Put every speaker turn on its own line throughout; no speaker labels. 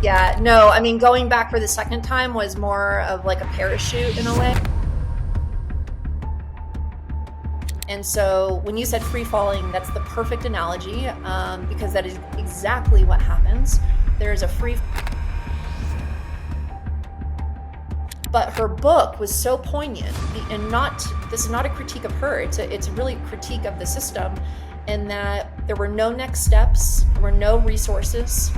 Yeah, no, I mean, going back for the second time was more of like a parachute in a way. And so when you said free falling, that's the perfect analogy, because that is exactly what happens. There's a free. But her book was so poignant, and not this is not a critique of her. It's a really critique of the system, in that there were no next steps, there were no resources.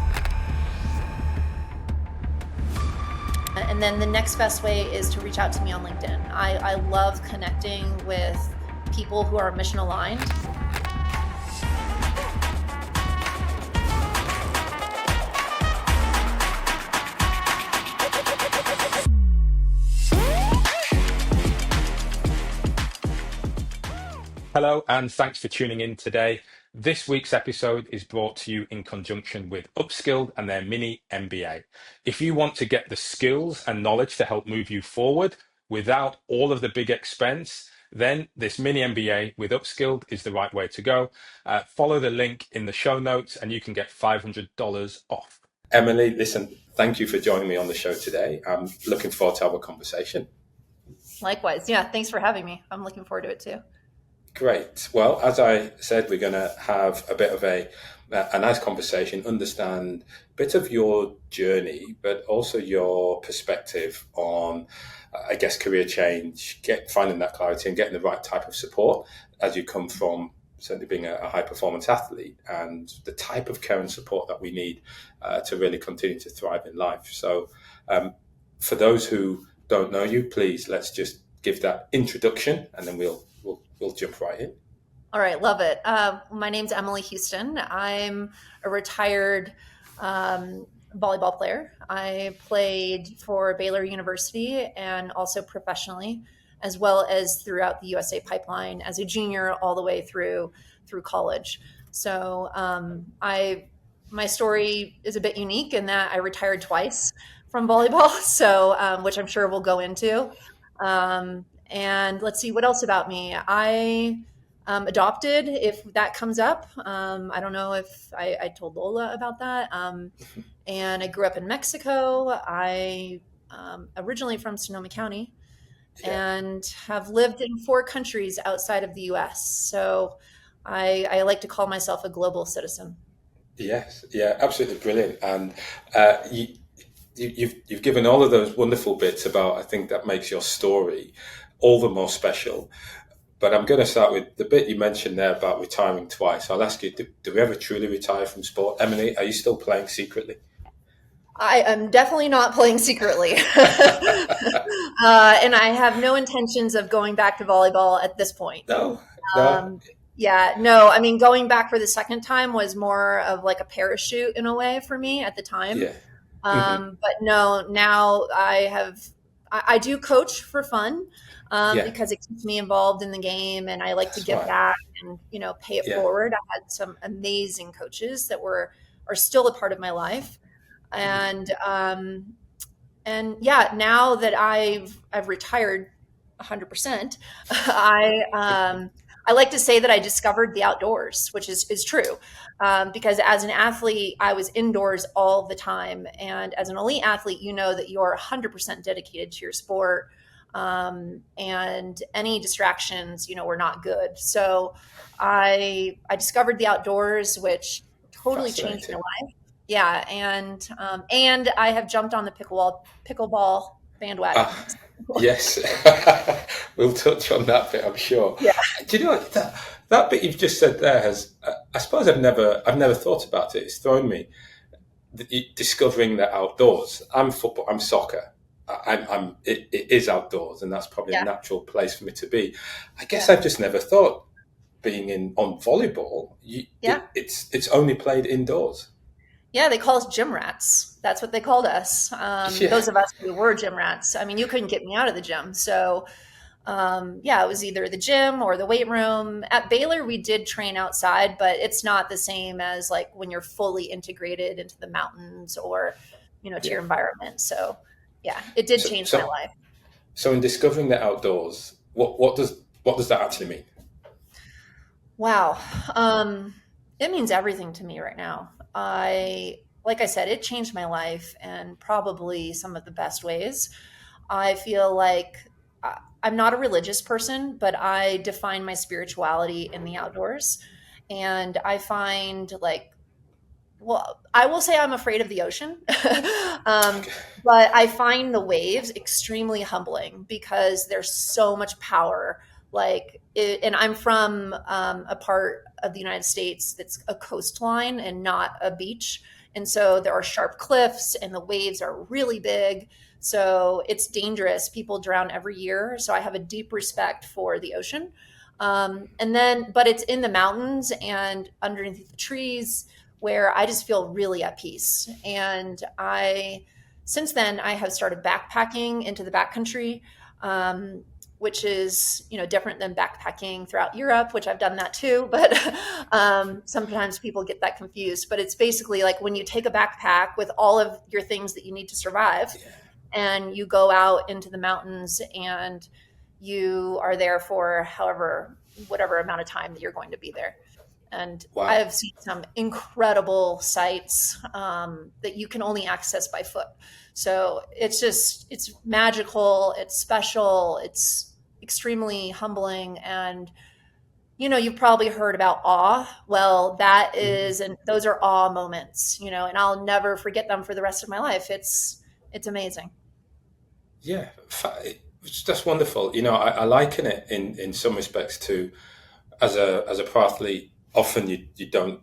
And then the next best way is to reach out to me on LinkedIn. I love connecting with people who are mission aligned.
Hello, and thanks for tuning in today. This week's episode is brought to you in conjunction with Upskilled and their mini MBA. If you want to get the skills and knowledge to help move you forward without all of the big expense, then this mini MBA with Upskilled is the right way to go. Follow the link in the show notes and you can get $500 off.
Emily, listen, thank you for joining me on the show today. I'm looking forward to have a conversation.
Likewise. Yeah, thanks for having me. I'm looking forward to it too.
Great. Well, as I said, we're going to have a bit of a nice conversation, understand a bit of your journey, but also your perspective on, I guess, career change, finding that clarity and getting the right type of support as you come from certainly being a high performance athlete, and the type of care and support that we need to really continue to thrive in life. So for those who don't know you, please, let's just give that introduction and then we'll jump right in.
All right, love it. My name's Emily Huston. I'm a retired volleyball player. I played for Baylor University and also professionally, as well as throughout the USA pipeline as a junior all the way through college. So my story is a bit unique in that I retired twice from volleyball, so which I'm sure we'll go into. And let's see, what else about me? I adopted, if that comes up. I don't know if I told Lola about that. And I grew up in Mexico. I originally from Sonoma County and have lived in 4 countries outside of the US. So I like to call myself a global citizen.
Yes, yeah, absolutely brilliant. And you've given all of those wonderful bits about, I think that makes your story all the more special. But I'm going to start with the bit you mentioned there about retiring twice. I'll ask you, do we ever truly retire from sport? Emily, are you still playing secretly?
I am definitely not playing secretly. And I have no intentions of going back to volleyball at this point.
No.
Yeah, no, I mean, going back for the second time was more of like a parachute in a way for me at the time.
Yeah.
But no, now I do coach for fun, because it keeps me involved in the game and I like to give back and, pay it forward. I had some amazing coaches that are still a part of my life. And yeah, now that I've retired 100%, I like to say that I discovered the outdoors, which is true. Because as an athlete, I was indoors all the time. And as an elite athlete, you know that you're 100% dedicated to your sport. And any distractions, were not good. So I discovered the outdoors, which totally changed my life. Yeah. And I have jumped on the pickleball bandwagon.
Yes, we'll touch on that bit, I'm sure.
Yeah.
Do you know what, that bit you've just said there has? I suppose I've never thought about it. It's thrown me. Discovering the outdoors. I'm football. I'm soccer. It is outdoors, and that's probably a natural place for me to be. I guess I've just never thought being on volleyball. It's only played indoors.
Yeah, they call us gym rats. That's what they called us. Those of us who were gym rats. I mean, you couldn't get me out of the gym. So, it was either the gym or the weight room. At Baylor, we did train outside, but it's not the same as like when you're fully integrated into the mountains or, to your environment. So, yeah, it did change my life.
So, in discovering the outdoors, what does that actually mean?
Wow. It means everything to me right now. I like I said, it changed my life in probably some of the best ways. I feel like I'm not a religious person, but I define my spirituality in the outdoors. And I find like, well, I will say I'm afraid of the ocean. um,
Okay.
but I find the waves extremely humbling because there's so much power. And I'm from a part of the United States that's a coastline and not a beach. And so there are sharp cliffs and the waves are really big. So it's dangerous. People drown every year. So I have a deep respect for the ocean. But it's in the mountains and underneath the trees where I just feel really at peace. Since then, I have started backpacking into the backcountry, which is, different than backpacking throughout Europe, which I've done that too. But sometimes people get that confused. But it's basically like when you take a backpack with all of your things that you need to survive,
Yeah.
and you go out into the mountains and you are there for whatever amount of time that you're going to be there. And I
Wow.
have seen some incredible sights that you can only access by foot. So it's magical, it's special, it's extremely humbling. And, you've probably heard about awe. Well,
Mhm.
and those are awe moments, and I'll never forget them for the rest of my life. It's amazing.
Yeah, it's just wonderful. I liken it in some respects to as a pro athlete. Often you don't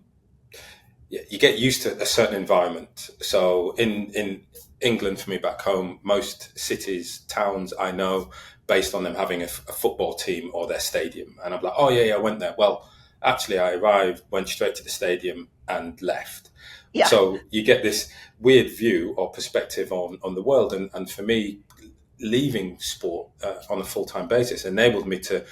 you get used to a certain environment. So in England, for me back home, most cities, towns I know based on them having a football team or their stadium, and I'm like, oh yeah, yeah, I went there. Well, actually, I arrived, went straight to the stadium, and left.
Yeah.
So you get this weird view or perspective on the world, and for me, leaving sport on a full time basis enabled me to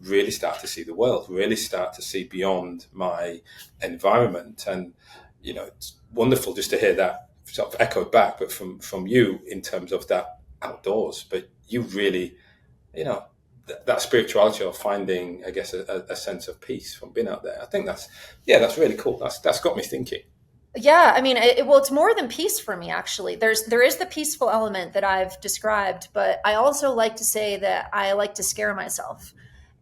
really start to see the world, really start to see beyond my environment. And, it's wonderful just to hear that sort of echoed back, but from you in terms of that outdoors. But you really, you know, that spirituality or finding, I guess, a sense of peace from being out there. I think that's really cool. That's got me thinking.
Yeah, I mean, well, it's more than peace for me, actually. There is the peaceful element that I've described, but I also like to say that I like to scare myself.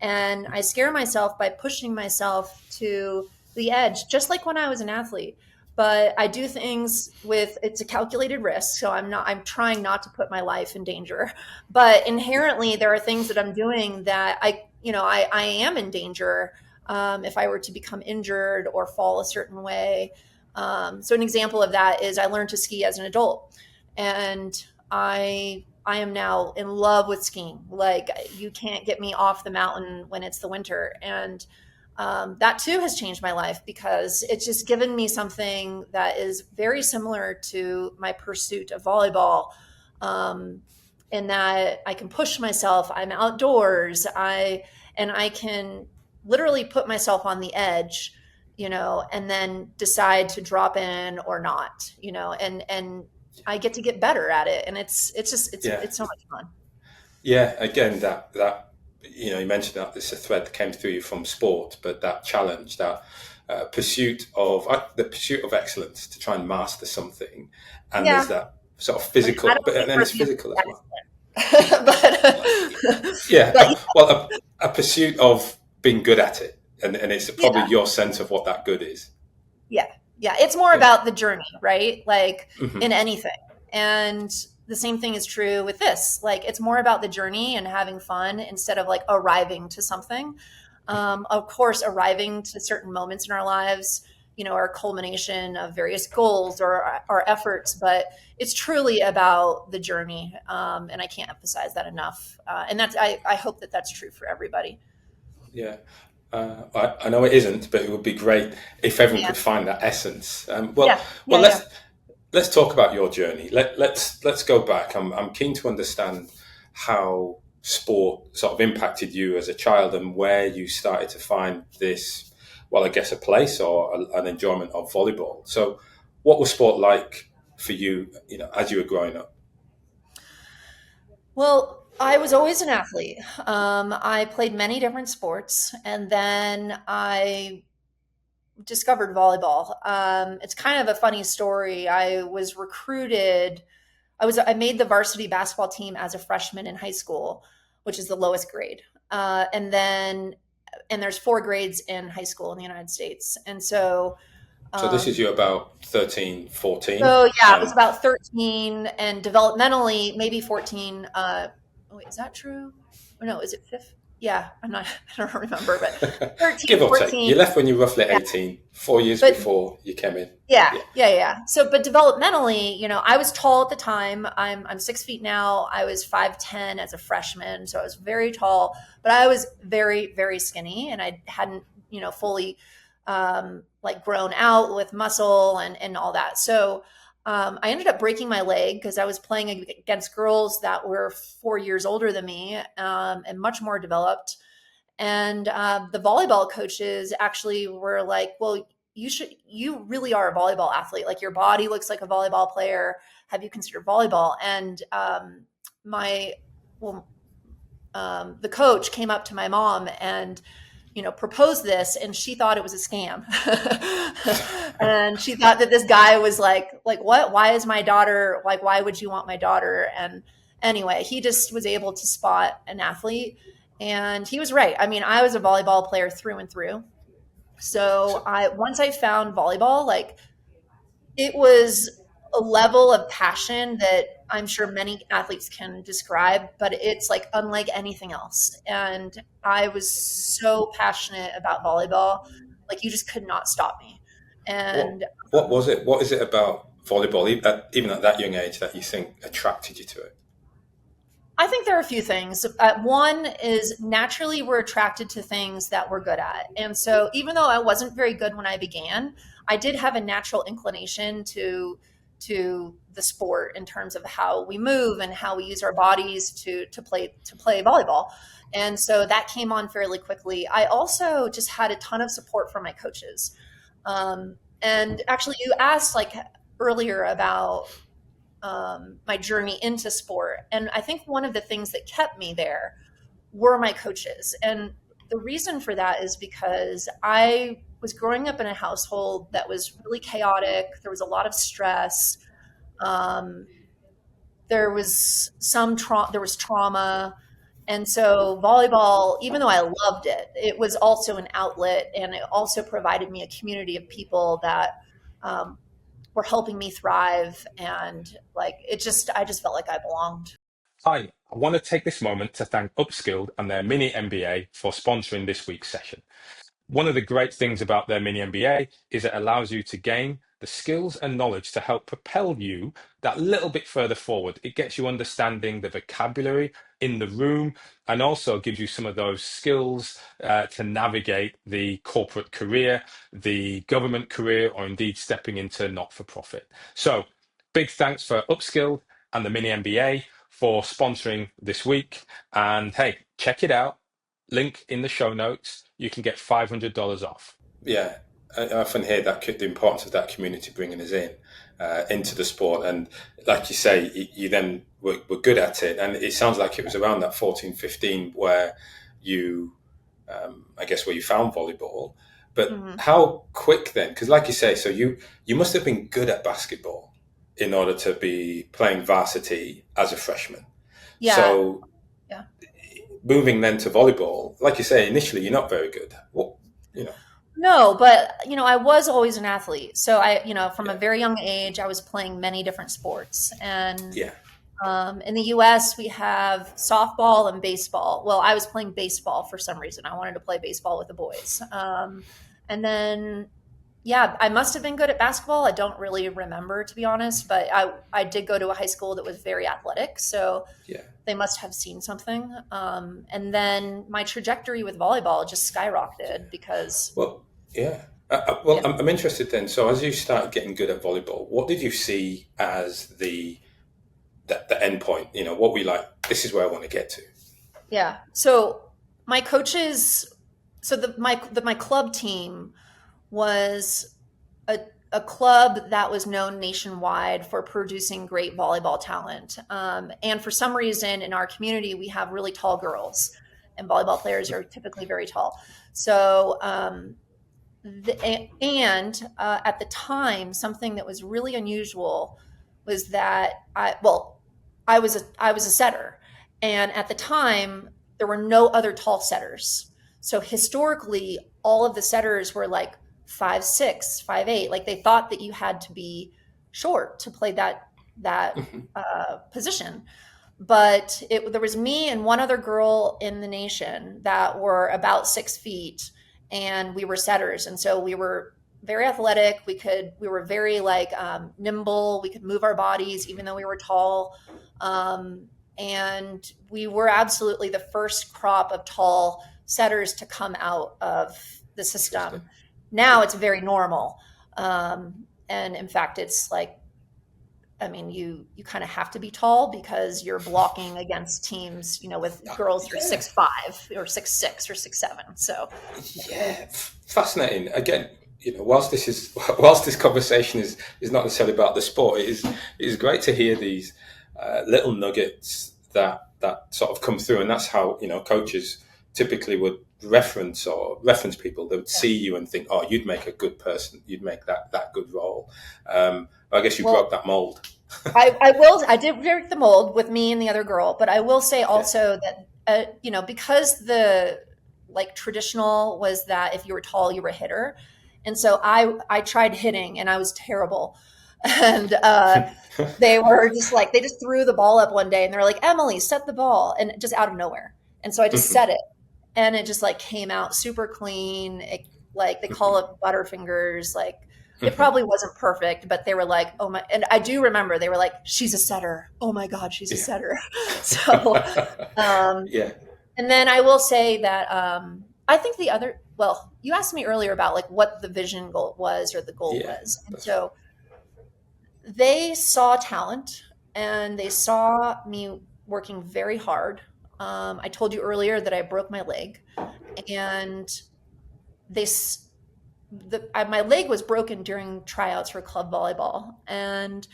And I scare myself by pushing myself to the edge, just like when I was an athlete. But I do things it's a calculated risk. So I'm trying not to put my life in danger. But inherently, there are things that I'm doing that I am in danger if I were to become injured or fall a certain way. So an example of that is I learned to ski as an adult, and I am now in love with skiing. Like you can't get me off the mountain when it's the winter, and that too has changed my life because it's just given me something that is very similar to my pursuit of volleyball. Um, in that I can push myself, I'm outdoors, I can literally put myself on the edge, and then decide to drop in or not, and I get better at it, and it's just
Yeah.
it's so much fun.
Yeah, again, that you mentioned that it's a thread that came through you from sport, but that challenge, that the pursuit of excellence to try and master something, and there's
Yeah,
that sort of
I mean, I
physical,
don't
but
think
then
we're
it's
being
physical as well.
excellent,
Yeah,
but
a pursuit of being good at it, and it's probably
yeah,
your sense of what that good is.
yeah, yeah. It's more
Yeah.
about the journey, right? Like
Hmm.
in anything. And the same thing is true with this. Like it's more about the journey and having fun instead of like arriving to something. Of course, arriving to certain moments in our lives, are a culmination of various goals or our efforts, but it's truly about the journey. And I can't emphasize that enough. I hope that that's true for everybody.
Yeah. I know it isn't, but it would be great if everyone
Yeah.
could find that essence.
Yeah.
Well,
Yeah. Yeah.
let's talk about your journey. Let's go back. I'm keen to understand how sport sort of impacted you as a child and where you started to find this, well, I guess a place or an enjoyment of volleyball. So, what was sport like for you, as you were growing up?
Well, I was always an athlete. I played many different sports, and then I discovered volleyball. It's kind of a funny story. I was recruited. I made the varsity basketball team as a freshman in high school, which is the lowest grade. And there's 4 grades in high school in the United States. And
So this is
um,
you about 13, 14,
so yeah, it was
and
about 13 and developmentally maybe 14. Wait, is that true? Or no, is it fifth? Yeah, I'm not, I don't remember, but 13,
give or take.
14.
You left when you were roughly
Yeah.
18, 4 years
But
before you came in.
yeah,
Yeah.
yeah, yeah. So, but developmentally, I was tall at the time. I'm 6 feet now. I was 5'10" as a freshman, so I was very tall. But I was very, very skinny, and I hadn't, fully like grown out with muscle and all that. So, I ended up breaking my leg because I was playing against girls that were 4 years older than me and much more developed. And the volleyball coaches actually were like, well, you really are a volleyball athlete. Like your body looks like a volleyball player. Have you considered volleyball? And my, well, the coach came up to my mom and, proposed this, and she thought it was a scam. And she thought that this guy was like, what? Why is my daughter, like, why would you want my daughter? And anyway, he just was able to spot an athlete, and he was right. I mean, I was a volleyball player through and through. So
So,
once I found volleyball, like it was a level of passion that I'm sure many athletes can describe, but it's like unlike anything else. And I was so passionate about volleyball, like you just could not stop me.
what
And
what was it? What is it about volleyball, even at that young age, that you think attracted you to it?
I think there are a few things. One is naturally we're attracted to things that we're good at. And so even though I wasn't very good when I began, I did have a natural inclination to the sport in terms of how we move and how we use our bodies to play volleyball. And so that came on fairly quickly. I also just had a ton of support from my coaches. And actually you asked like earlier about my journey into sport. And I think one of the things that kept me there were my coaches. And the reason for that is because I was growing up in a household that was really chaotic. There was a lot of stress. Um, there was there was trauma. And so volleyball, even though I loved it, it was also an outlet, and it also provided me a community of people that um, were helping me thrive. And like I just felt like I belonged.
Hi, I want to take this moment to thank Upskilled and their mini MBA for sponsoring this week's session. One of the great things about their mini MBA is it allows you to gain the skills and knowledge to help propel you that little bit further forward. It gets you understanding the vocabulary in the room and also gives you some of those skills to navigate the corporate career, the government career, or indeed stepping into not-for-profit. So big thanks for Upskilled and the mini MBA for sponsoring this week. And hey, check it out. Link in the show notes. You can get $500 off.
Yeah, I often hear that the importance of that community bringing us in into the sport, and like you say, you then were good at it, and it sounds like it was around that 14, 15 where you, I guess, where you found volleyball. But
Mhm.
how quick then? Because like you say, so you must have been good at basketball in order to be playing varsity as a freshman.
Yeah.
So
Yeah.
moving then to volleyball, like you say, initially you're not very good. What you know?
No, but I was always an athlete. So from a
Yeah,
very young age, I was playing many different sports. And
yeah.
in the US, we have softball and baseball. Well, I was playing baseball for some reason. I wanted to play baseball with the boys. And then, yeah, I must have been good at basketball. I don't really remember, to be honest, but I did go to a high school that was very athletic. So
Yeah.
they must have seen something. And then my trajectory with volleyball just skyrocketed because,
Well, yeah.
yeah.
Well, I'm interested then. So, as you started getting good at volleyball, what did you see as the end point? You know, what were you like? This is where I want to get to.
Yeah. So my coaches, so my club team was a, a club that was known nationwide for producing great volleyball talent. And for some reason in our community, we have really tall girls, and volleyball players are typically very tall. So At the time, something that was really unusual was that I was a setter, and at the time there were no other tall setters. So historically, all of the setters were like 5'6", 5'8". Like they thought that you had to be short to play that
Mhm.
position. But there was me and one other girl in the nation that were about 6 feet, and we were setters, and so we were very athletic. We were very like nimble. We could move our bodies even though we were tall, and we were absolutely the first crop of tall setters to come out of the
Interesting.
system. Now
Yeah.
it's very normal, and in fact, it's like, I mean, you kind of have to be tall because you're blocking against teams, with girls who are
Yeah.
6'5" or 6'6" or 6'7". So,
Yeah, fascinating. Again, whilst this conversation is not necessarily about the sport, it is great to hear these little nuggets that sort of come through, and that's how coaches typically would reference people. They would see you and think, "Oh, you'd make a good person. You'd make that good role." I guess you broke
well,
that mold.
I did break the mold with me and the other girl, but I will say
Yeah.
also that, because the like traditional was that if you were tall, you were a hitter. And so I tried hitting and I was terrible. And they were just like, they just threw the ball up one day and they're like, Emily, set the ball. And just out of nowhere. And so I just set it, and it just like came out super clean. Like they call it butterfingers. Like it probably wasn't perfect, but they were like, oh my, and I do remember they were like, she's a setter. Oh my God, she's a
Yeah.
setter. So, um,
Yeah.
and then I will say that I think well, you asked me earlier about like what the vision goal was or the goal
Yeah.
was. And
That's right.
so they saw talent and they saw me working very hard. I told you earlier that I broke my leg, and they my leg was broken during tryouts for club volleyball, and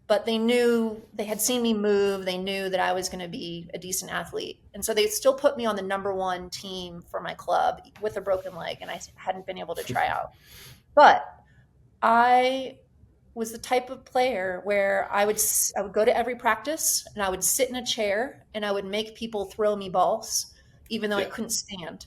but they had seen me move. They knew that I was going to be a decent athlete, and so they still put me on the number one team for my club with a broken leg, and I hadn't been able to try out. But I was the type of player where I would go to every practice and I would sit in a chair and I would make people throw me balls, even though I
Yeah.
couldn't stand.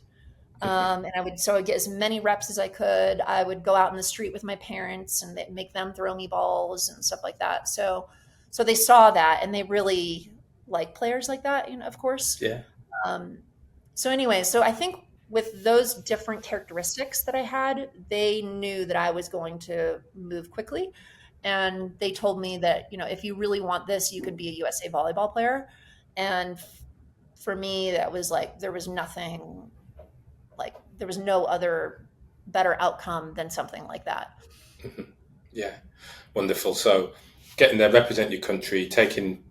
And I would get as many reps as I could. I would go out in the street with my parents and make them throw me balls and stuff like that. So they saw that and they really like players like that, of course.
Yeah.
Um, so anyway, so I think with those different characteristics that I had, they knew that I was going to move quickly. And they told me that, if you really want this, you could be a USA volleyball player. And for me, that was like, there was no other better outcome than something like that.
Yeah. Wonderful. So getting there, represent your country, taking,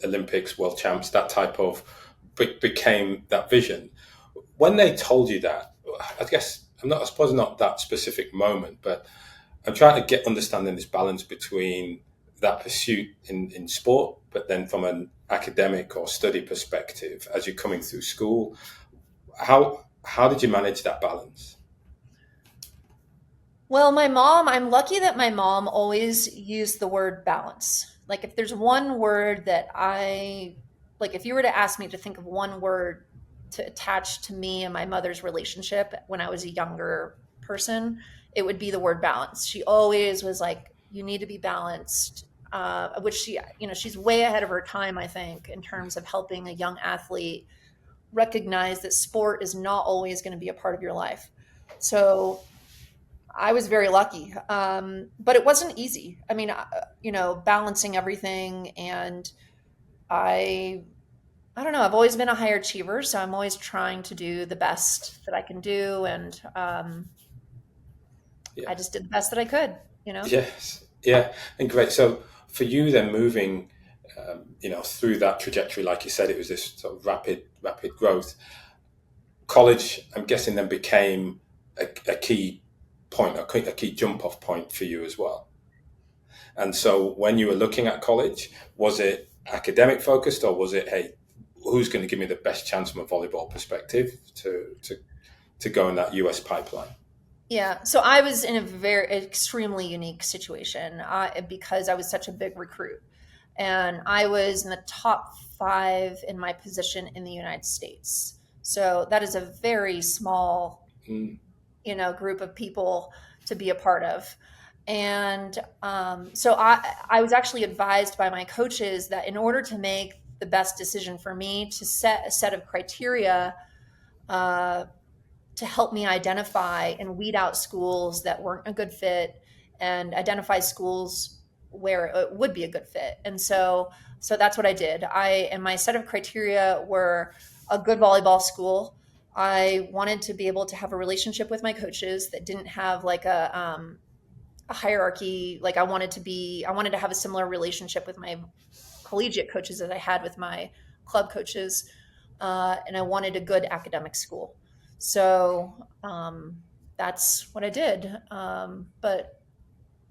Olympics, world champs, that type of became that vision. When they told you that, I guess I suppose not that specific moment, but I'm trying to get understanding this balance between that pursuit in sport, but then from an academic or study perspective, as you're coming through school, how did you manage that balance?
Well, I'm lucky that my mom always used the word balance. Like if there's one word that like if you were to ask me to think of one word to attach to me and my mother's relationship when I was a younger person, it would be the word balance. She always was like, you need to be balanced. Which she's way ahead of her time, I think, in terms of helping a young athlete recognize that sport is not always going to be a part of your life. So I was very lucky, but it wasn't easy. I mean, balancing everything, and I, I don't know. I've always been a high achiever, so I'm always trying to do the best that I can do, and
Yeah.
I just did the best that I could.
Yes. Yeah. And great. So for you then moving, through that trajectory, like you said, it was this sort of rapid growth. College, I'm guessing, then became a key point, a key jump off point for you as well. And so when you were looking at college, was it academic focused, or was it, hey, who's going to give me the best chance from a volleyball perspective to go in that US pipeline?
Yeah. So I was in a very extremely unique situation because I was such a big recruit. And I was in the top 5 in my position in the United States. So that is a very small,
Mm,
group of people to be a part of. And so I was actually advised by my coaches that in order to make the best decision for me, to set a set of criteria uh, to help me identify and weed out schools that weren't a good fit and identify schools where it would be a good fit. And so that's what I did. And my set of criteria were a good volleyball school. I wanted to be able to have a relationship with my coaches that didn't have like a hierarchy. Like I wanted to have a similar relationship with my collegiate coaches as I had with my club coaches, and I wanted a good academic school. So that's what I did. But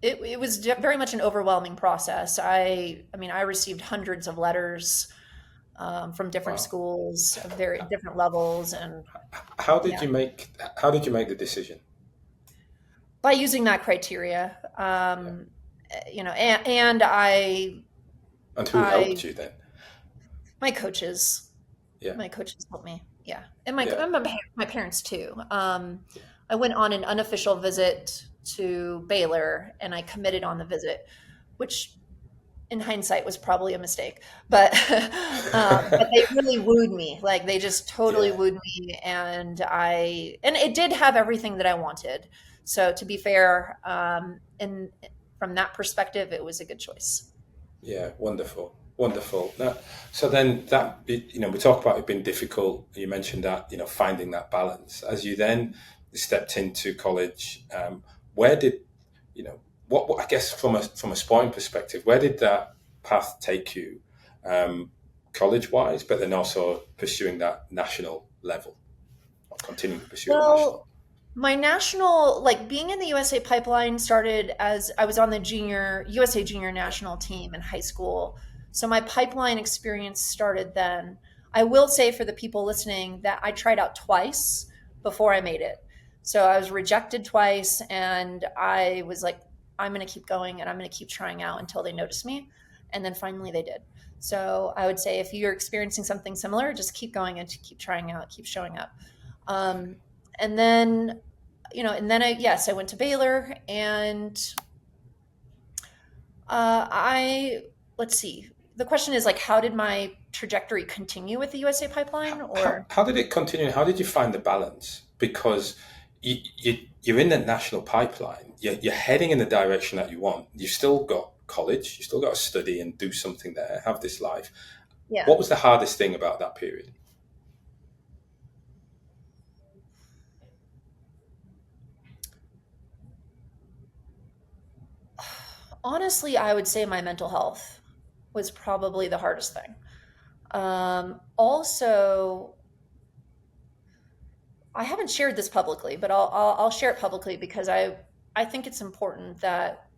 it was very much an overwhelming process. I mean, I received hundreds of letters from different
wow.
schools of very different levels, and
How did
yeah,
you make how did you make the decision?
by using that criteria,
Yeah.
and
And who
I
helped you then?
my coaches
Yeah.
My coaches helped me. Yeah. And
Yeah.
my parents too. I went on an unofficial visit to Baylor and I committed on the visit, which in hindsight was probably a mistake. But but they really wooed me. Like they just totally
Yeah.
wooed me, and it did have everything that I wanted. So to be fair, and from that perspective, it was a good choice.
Yeah, wonderful, wonderful. Now, so then we talk about it being difficult. You mentioned that, finding that balance as you then stepped into college. Where did, what I guess from a sporting perspective, where did that path take you, college wise, but then also pursuing that national level, or continuing to pursue it nationally?
Well, my national, like being in the USA pipeline started as I was on the USA junior national team in high school. So my pipeline experience started then. I will say for the people listening that I tried out twice before I made it. So I was rejected twice and I was like, I'm going to keep going and I'm going to keep trying out until they notice me. And then finally they did. So I would say if you're experiencing something similar, just keep going and keep trying out, keep showing up. Um, and then, yes, I went to Baylor and I, let's see. The question is like, how did my trajectory continue with the USA pipeline or?
How did it continue? How did you find the balance? Because you're in the national pipeline, you're heading in the direction that you want. You've still got college, you've still got to study and do something there, have this life.
Yeah.
What was the hardest thing about that period?
Honestly, I would say my mental health was probably the hardest thing. Also, I haven't shared this publicly, but I'll share it publicly because I think it's important that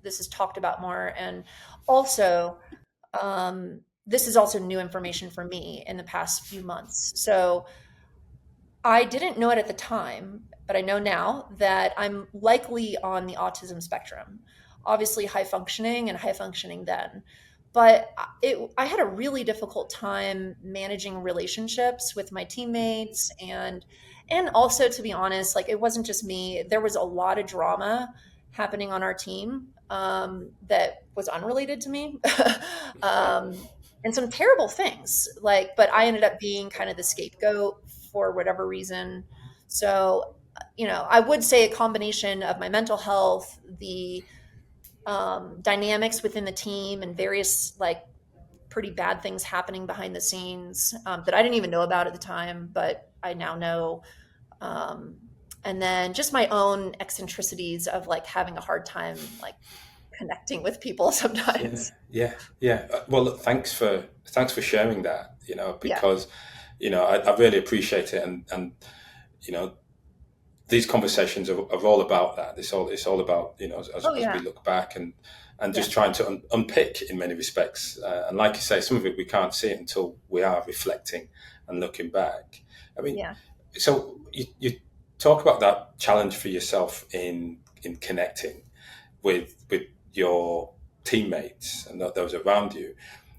this is talked about more. And also, this is also new information for me in the past few months. So I didn't know it at the time, but I know now that I'm likely on the autism spectrum. Obviously, high functioning and high functioning then. But I had a really difficult time managing relationships with my teammates and also to be honest, like it wasn't just me. There was a lot of drama happening on our team that was unrelated to me. um, and some terrible things like but I ended up being kind of the scapegoat for whatever reason. So I would say a combination of my mental health, the dynamics within the team, and various like pretty bad things happening behind the scenes that I didn't even know about at the time, but I now know. um, and then just my own eccentricities of like having a hard time like connecting with people
Yeah,
sometimes.
yeah, yeah. Well, look, thanks for sharing that.
Yeah.
Because I really appreciate it, and you know, these conversations are all about that. It's all about
Oh
as we
yeah.
look back and
Yeah.
just trying to unpick in many respects. And like you say, some of it we can't see it until we are reflecting and looking back. I mean,
Yeah.
so you talk about that challenge for yourself in connecting with your teammates and those around you.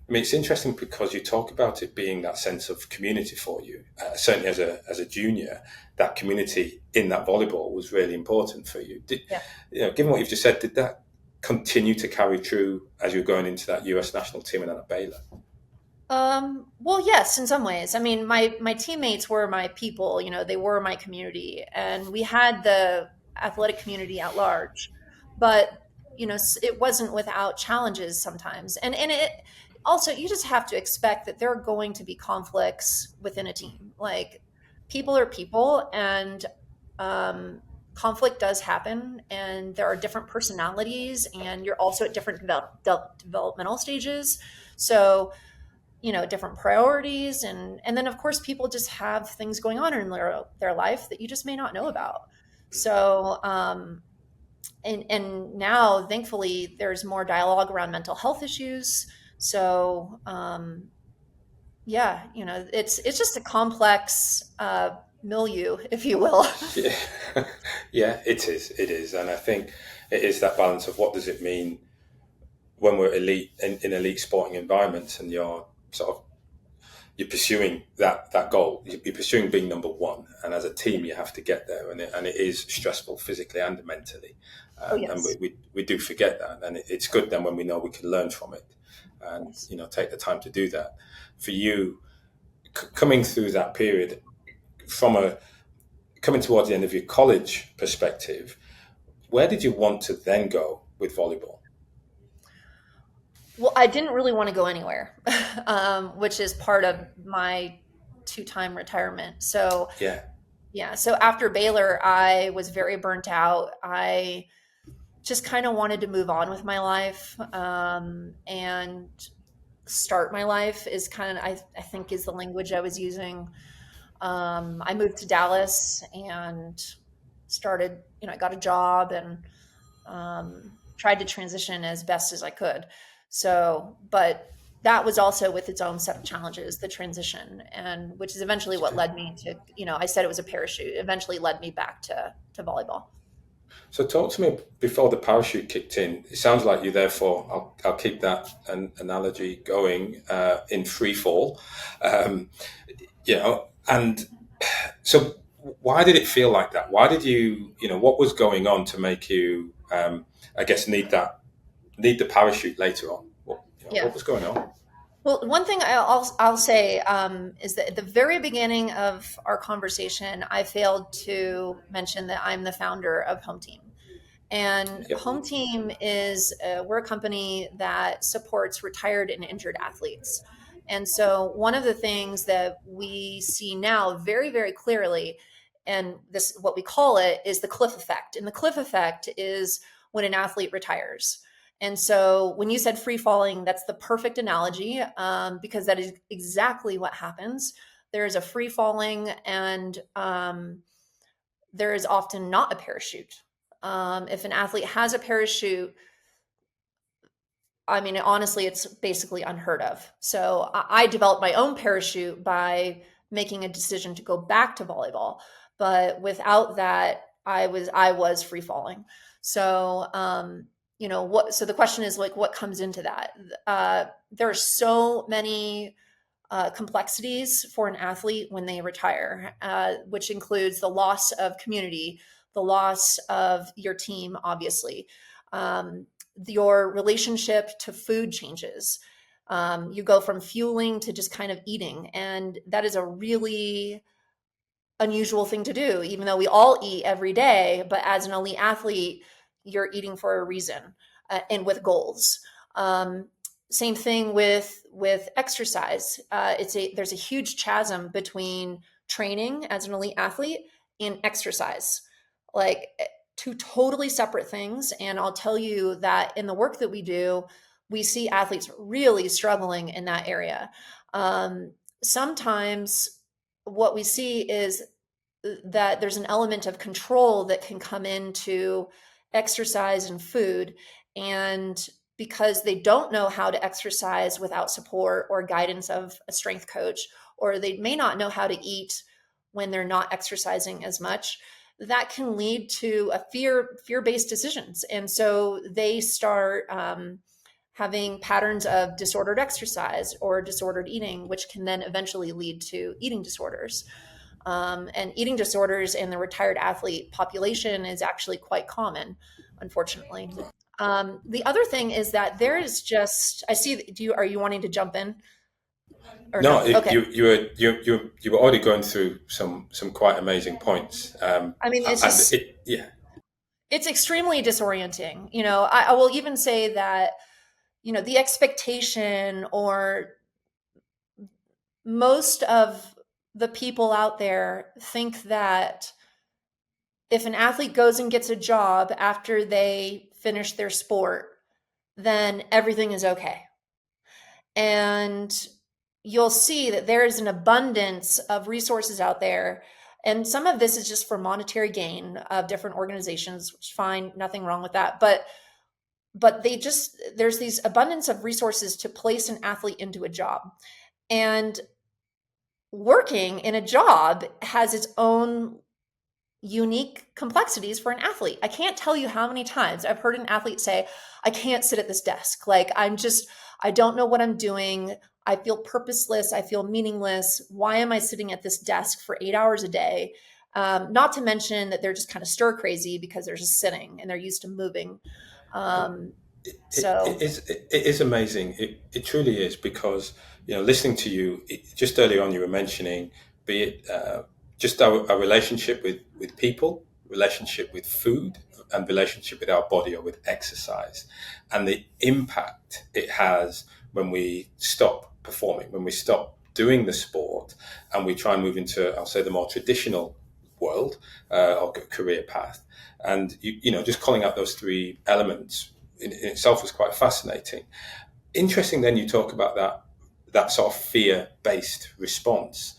I mean, it's interesting because you talk about it being that sense of community for you. Certainly, as a junior, that community in that volleyball was really important for you.
Yeah.
Given what you've just said, did that continue to carry through as you were going into that US national team and then at Baylor?
Well, yes, in some ways. I mean, my teammates were my people, they were my community, and we had the athletic community at large. But, it wasn't without challenges sometimes. And it also, you just have to expect that there are going to be conflicts within a team. Like, people are people, and conflict does happen, and there are different personalities, and you're also at different developmental stages. So, different priorities, and then of course people just have things going on in their life that you just may not know about. So and now thankfully there's more dialogue around mental health issues. So yeah, it's just a complex milieu, if you will.
Yeah, yeah, it is, and I think it is that balance of what does it mean when we're elite in elite sporting environments, and you're pursuing that goal. You're pursuing being number one, and as a team, you have to get there, and it is stressful physically and mentally,
Oh
and
yes.
we do forget that, and it's good then when we know we can learn from it, and
Yes.
take the time to do that. For you, coming through that period, from a coming towards the end of your college perspective, where did you want to then go with volleyball?
Well, I didn't really want to go anywhere, which is part of my two-time retirement. So
Yeah,
yeah, so after Baylor, I was very burnt out. I just kind of wanted to move on with my life, and start my life is kind of, I think, is the language I was using. I moved to Dallas and started, I got a job, and tried to transition as best as I could. So, but that was also with its own set of challenges, the transition, and which is eventually what led me to, I said it was a parachute, eventually led me back to volleyball.
so talk to me before the parachute kicked in. It sounds like you therefore, I'll keep that analogy going, in free fall. Um, and so why did it feel like that? Why did what was going on to make you, I guess, need the parachute later on?
Yeah.
What was going on?
Well, one thing I'll say, is that at the very beginning of our conversation, I failed to mention that I'm the founder of Home Team. And
Yep.
Home Team is, we're a company that supports retired and injured athletes. And so one of the things that we see now very, very clearly, and this, what we call it, is the cliff effect. And the cliff effect is when an athlete retires. And so when you said free falling, that's the perfect analogy, because that is exactly what happens. There is a free falling, and there is often not a parachute. If an athlete has a parachute, I mean, honestly, it's basically unheard of. So I developed my own parachute by making a decision to go back to volleyball. But without that, I was free falling. So what? So the question is, like, what comes into that? There are so many complexities for an athlete when they retire, which includes the loss of community, the loss of your team, obviously. Your relationship to food changes. You go from fueling to just kind of eating. And that is a really unusual thing to do, even though we all eat every day. But as an elite athlete, you're eating for a reason, and with goals. Same thing with exercise. There's a huge chasm between training as an elite athlete and exercise, like two totally separate things. And I'll tell you that in the work that we do, we see athletes really struggling in that area. Sometimes what we see is that there's an element of control that can come into exercise and food. And because they don't know how to exercise without support or guidance of a strength coach, or they may not know how to eat when they're not exercising as much, that can lead to a fear-based decisions. And so they start having patterns of disordered exercise or disordered eating, which can then eventually lead to eating disorders. And eating disorders in the retired athlete population is actually quite common, unfortunately. The other thing is that there is just, I see, are you wanting to jump in or
No,
no? Okay.
you were already going through some quite amazing points,
I mean, it's
and
just, it's extremely disorienting. I will even say that, the expectation, or most of the people out there think that if an athlete goes and gets a job after they finish their sport, then everything is okay. And you'll see that there is an abundance of resources out there. And some of this is just for monetary gain of different organizations, which fine, nothing wrong with that. But there's these abundance of resources to place an athlete into a job. And working in a job has its own unique complexities for an athlete. I can't tell you how many times I've heard an athlete say, I can't sit at this desk. Like, I don't know what I'm doing. I feel purposeless. I feel meaningless. Why am I sitting at this desk for 8 hours a day? Not to mention that they're just kind of stir crazy because they're just sitting and they're used to moving. So
it is amazing. It truly is, because listening to you, just earlier on, you were mentioning, be it just our relationship with people, relationship with food, and relationship with our body or with exercise, and the impact it has when we stop performing, when we stop doing the sport, and we try and move into, I'll say, the more traditional world or career path. And just calling out those three elements in itself was quite fascinating. Interesting. Then you talk about that sort of fear-based response.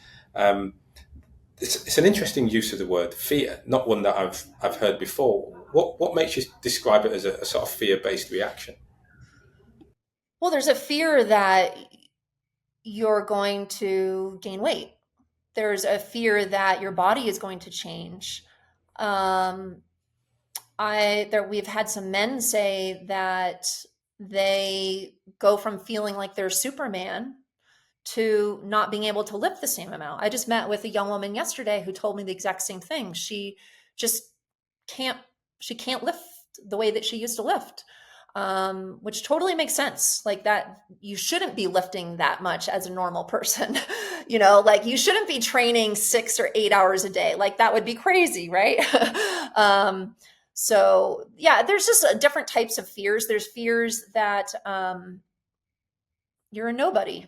It's an interesting use of the word fear, not one that I've heard before. What makes you describe it as a sort of fear-based reaction?
well, there's a fear that you're going to gain weight. There's a fear that your body is going to change. Um, we've had some men say that they go from feeling like they're Superman to not being able to lift the same amount. I just met with a young woman yesterday who told me the exact same thing. She just can't she can't lift the way that she used to lift. Which totally makes sense. Like, that you shouldn't be lifting that much as a normal person. Like, you shouldn't be training 6 or 8 hours a day. Like, that would be crazy, right? So yeah, there's just different types of fears. There's fears that you're a nobody.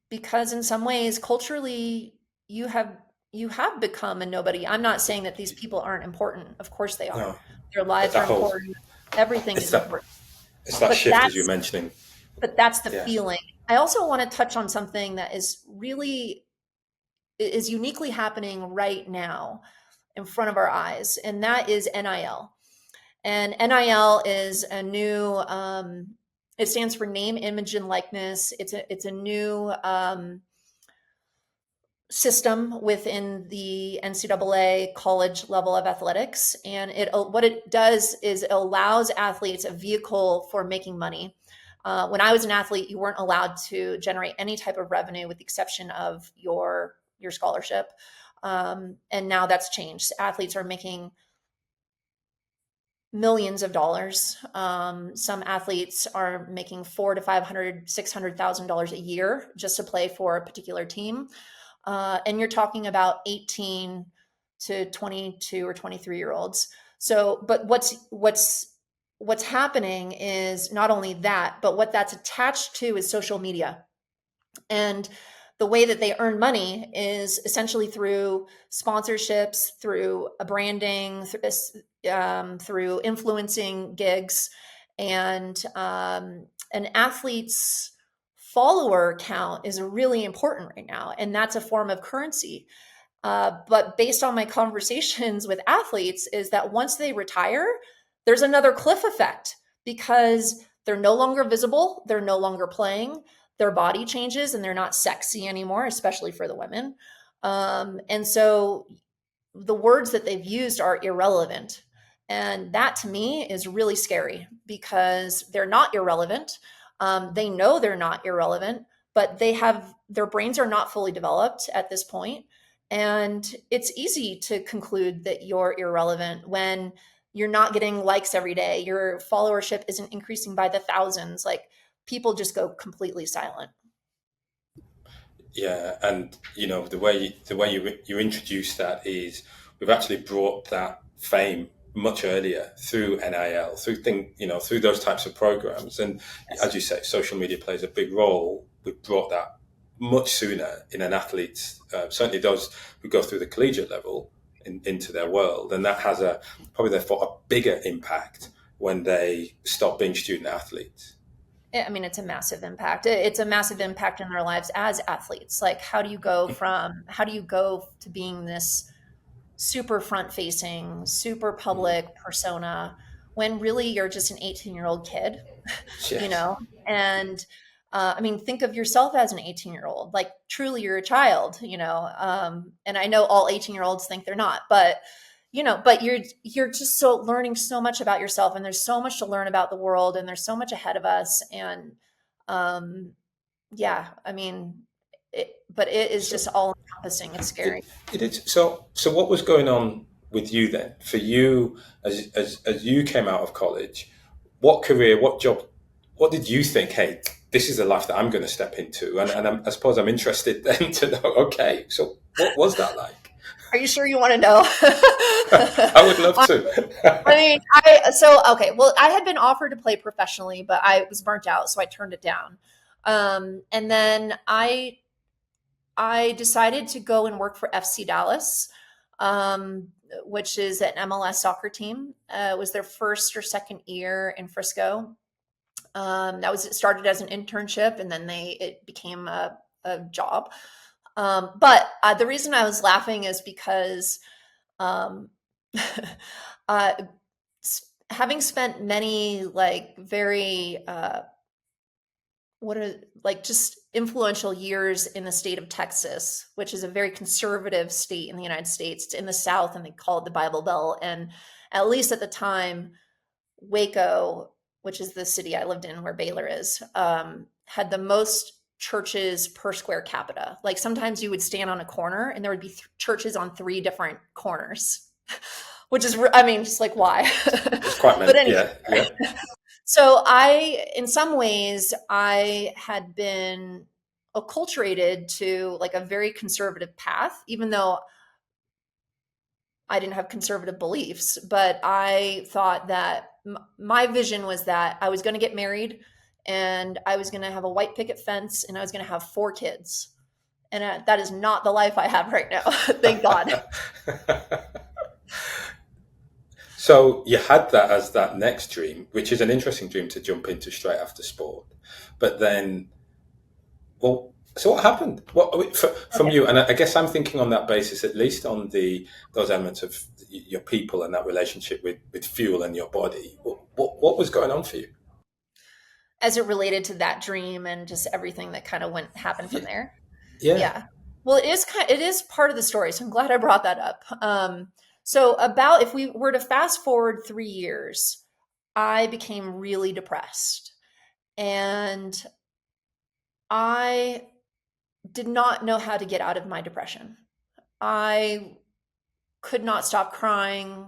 Because in some ways, culturally, you have become a nobody. I'm not saying that these people aren't important. Of course they are.
No,
Their
but
lives are important. Everything
it's
is
that
important.
it's that
But
shift, as you're mentioning.
that's the
Yeah.
feeling. I also want to touch on something that is uniquely happening right now in front of our eyes, and that is NIL. And NIL is a new, it stands for name, image, and likeness. It's a new system within the NCAA college level of athletics. And what it does is it allows athletes a vehicle for making money. When I was an athlete, you weren't allowed to generate any type of revenue with the exception of your scholarship. And now that's changed. Athletes are making millions of dollars. Some athletes are making $400,000 to $500,000, $600,000 a year just to play for a particular team. And you're talking about 18 to 22 or 23-year-olds. So, but what's happening is not only that, but what that's attached to is social media. And the way that they earn money is essentially through sponsorships, through a branding, through influencing gigs, and an athlete's follower count is really important right now, and that's a form of currency. But based on my conversations with athletes, is that once they retire, there's another cliff effect because they're no longer visible, they're no longer playing, their body changes, and they're not sexy anymore, especially for the women. And so the words that they've used are irrelevant. And that to me is really scary because they're not irrelevant. They know they're not irrelevant, but their brains are not fully developed at this point. And it's easy to conclude that you're irrelevant when you're not getting likes every day, your followership isn't increasing by the thousands. Like, people just go completely silent.
Yeah, and the way you introduce that is we've actually brought that fame much earlier through NIL, through those types of programs, and
Yes.
as you say, social media plays a big role. We've brought that much sooner in an athlete's, certainly those who go through the collegiate level into their world, and that has probably therefore a bigger impact when they stop being student athletes.
I mean, it's a massive impact. It's a massive impact in their lives as athletes. Like, how do you go to being this super front facing, super
Mm.
public persona when really you're just an 18-year-old kid, you
Yes.
know? And I mean, think of yourself as an 18-year-old, like truly you're a child, you know? And I know all 18-year-olds think they're not, but but you're just so learning so much about yourself, and there's so much to learn about the world, and there's so much ahead of us. And um, yeah, I mean, but it is just
So
all encompassing. It's scary.
It, it is. So what was going on with you then? For you, as you came out of college, what career, what job, what did you think? Hey, this is the life that I'm going to step into, and I suppose I'm interested then to know. Okay, so what was that like?
Are you sure you want to know?
I would love
I I
to.
mean, okay. Well, I had been offered to play professionally, but I was burnt out, so I turned it down. And then I decided to go and work for FC Dallas, which is an MLS soccer team. It was their first or second year in Frisco. That was, it started as an internship, and then it became a job. But the reason I was laughing is because um, uh, having spent many like very what are like just influential years in the state of Texas, which is a very conservative state in the United States. It's in the South, and they call it the Bible Belt. And at least at the time, Waco, which is the city I lived in where Baylor is, had the most churches per square capita. Like, sometimes you would stand on a corner and there would be churches on three different corners, which is, I mean, just like, why?
It's quite
But
meant.
anyway,
Yeah, yeah.
so in some ways, I had been acculturated to like a very conservative path, even though I didn't have conservative beliefs. But I thought that my vision was that I was going to get married, and I was going to have a white picket fence, and I was going to have four kids. And that is not the life I have right now. Thank God.
So you had that as that next dream, which is an interesting dream to jump into straight after sport. But then, well, so what happened? From
Okay.
you? And I guess I'm thinking on that basis, at least on those elements of your people and that relationship with fuel and your body. What was going on for you?
As it related to that dream and just everything that kind of happened from
Yeah,
there.
yeah.
Yeah. Well, it is part of the story, so I'm glad I brought that up. So about if we were to fast forward 3 years, I became really depressed, and I did not know how to get out of my depression. I could not stop crying.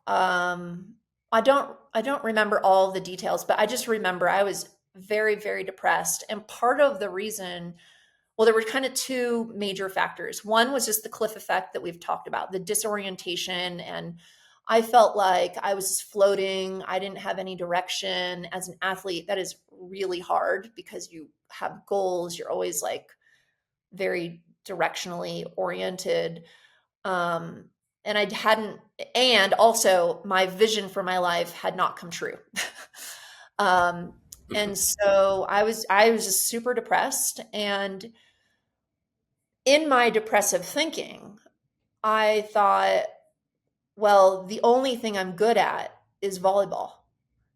Um, I don't remember all the details, but I just remember I was very, very depressed. And part of the reason, well, there were kind of two major factors. One was just the cliff effect that we've talked about, the disorientation. And I felt like I was just floating. I didn't have any direction. As an athlete, that is really hard because you have goals. You're always like very directionally oriented. Um, and I hadn't, and also my vision for my life had not come true. um,
Mhm.
and so I was just super depressed. And in my depressive thinking, I thought, well, the only thing I'm good at is volleyball.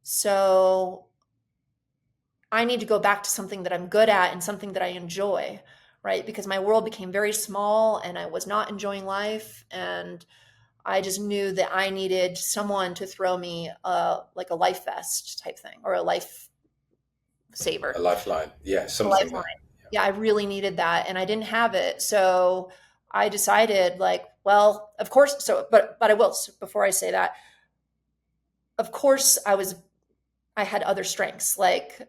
So I need to go back to something that I'm good at and something that I enjoy, right? Because my world became very small and I was not enjoying life. And I just knew that I needed someone to throw me like a life vest type thing, or a life
A
saver,
lifeline. Yeah,
a
something
lifeline.
that.
Yeah, I really needed that, and I didn't have it. So I decided, like, well, of course. So, but I will. So before I say that, of course, I had other strengths, like,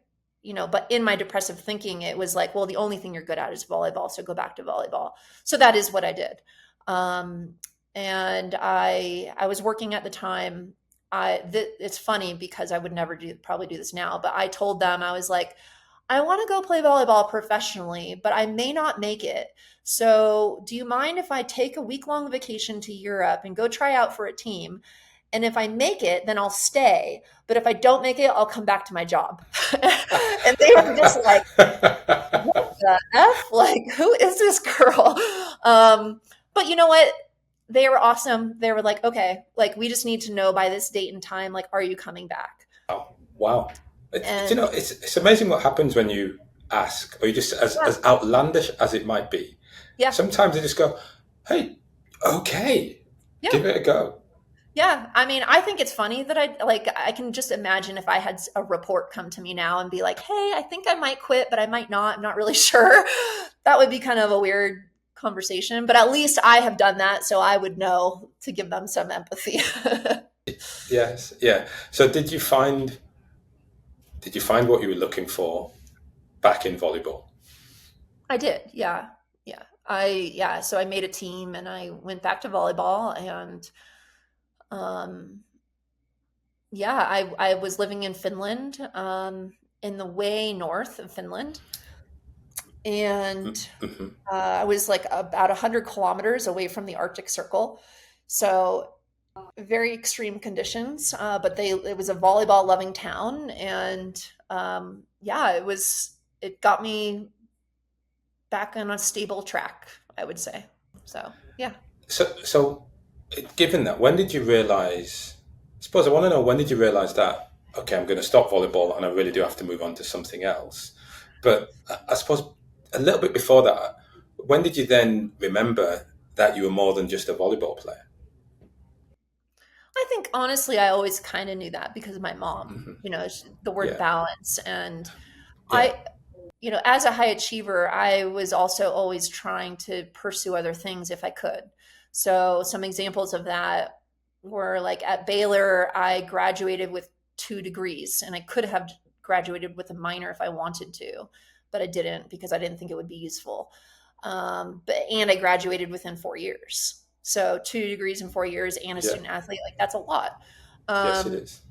but in my depressive thinking, it was like, well, the only thing you're good at is volleyball, so go back to volleyball. So that is what I did. Um, and I was working at the time. It's funny because I would never probably do this now, but I told them, I was like, I want to go play volleyball professionally, but I may not make it. So do you mind if I take a week-long vacation to Europe and go try out for a team? And if I make it, then I'll stay. But if I don't make it, I'll come back to my job. And they were just like, what the F? Like, who is this girl? But you know what? They were awesome. They were like, okay, like, we just need to know by this date and time, like, are you coming back?
Wow.
And
It's amazing what happens when you ask, or you just, as outlandish as it might be.
yeah,
Sometimes they just go, hey, okay,
yeah.
give it a go.
Yeah, I mean, I think it's funny that I can just imagine if I had a report come to me now and be like, hey, I think I might quit, but I might not. I'm not really sure. That would be kind of a weird conversation, but at least I have done that, so I would know to give them some empathy.
Yes, yeah. So did you find what you were looking for back in volleyball?
I did, yeah, yeah. So I made a team and I went back to volleyball, and yeah, I was living in Finland, in the way north of Finland, and
Mm-hmm.
I was like about 100 kilometers away from the Arctic Circle, so very extreme conditions. But it was a volleyball loving town, and yeah, it got me back on a stable track, I would say. So yeah.
So given that, when did you realize? I suppose I want to know, when did you realize that, okay, I'm going to stop volleyball and I really do have to move on to something else? But I suppose a little bit before that, when did you then remember that you were more than just a volleyball player?
I think honestly, I always kind of knew that because of my mom,
Hmm.
the word
Yeah,
balance. And
yeah,
I, as a high achiever, I was also always trying to pursue other things if I could. So some examples of that were, like, at Baylor, I graduated with 2 degrees, and I could have graduated with a minor if I wanted to, but I didn't because I didn't think it would be useful. And I graduated within 4 years. So 2 degrees in 4 years and a
yeah.
student athlete, like, that's a lot.
Yes, it
Um,
is.